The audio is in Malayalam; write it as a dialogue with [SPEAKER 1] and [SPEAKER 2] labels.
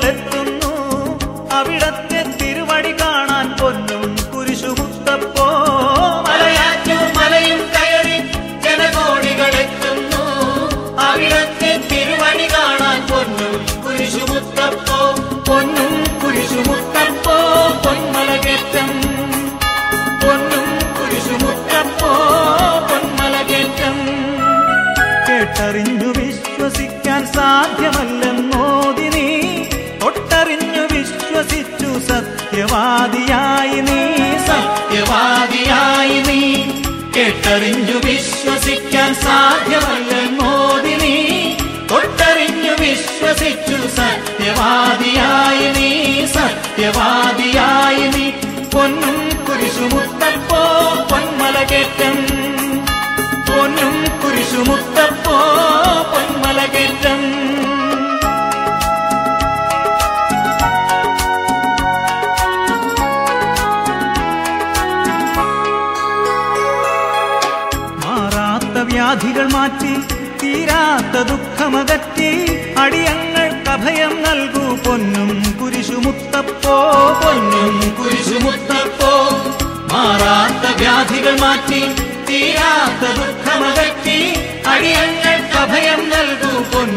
[SPEAKER 1] കോടികളെത്തുന്നു അവിടത്തെ തിരുവടി കാണാൻ പൊന്നും കുരിശുമുത്തപ്പോ. മലയാറ്റൂർ മലയും കയറി ജനകോടികളെത്തുന്നു അവിടത്തെ തിരുവടി കാണാൻ പൊന്നും കുരിശുമുത്തപ്പോ. പൊന്നും കുരിശുമുത്തപ്പോ പൊന്മലകേറ്റം, പൊന്നും കുരിശുമുത്തപ്പോ പൊന്മലകേറ്റം. കേട്ടറിഞ്ഞു വിശ്വസിക്കാൻ സാധ്യമല്ലെന്നോതി നീ, തൊട്ടറിഞ്ഞു വിശ്വസിച്ചു സത്യവാദിയായി നീ, സത്യവാദിയായി നീ. കേട്ടറിഞ്ഞു വിശ്വസിക്കാൻ സാധ്യമല്ലെന്നോതി നീ, തൊട്ടറിഞ്ഞു വിശ്വസിച്ചു സത്യവാദിയായി നീ, സത്യവാദിയായി നീ. പൊന്നും കുരിശുമുത്തപ്പോ പൊന്മലകേറ്റം, പൊന്നും കുരിശുമുത്തപ്പോ പൊന്മലകേറ്റം. മാറാത്ത വ്യാധികൾ മാറ്റി തീരാത്ത ദുഃഖമകറ്റി അടിയങ്ങൾക്ക് അഭയം നൽകൂ പൊന്നും കുരിശുമുത്തപ്പോ, പൊന്നും കുരിശുമുത്തപ്പോ. മാറാത്ത വ്യാധികൾ മാറ്റി തീരാത്ത ദുഃഖമകറ്റി അടിയങ്ങൾക്ക് അഭയം നൽകൂ പൊന്നും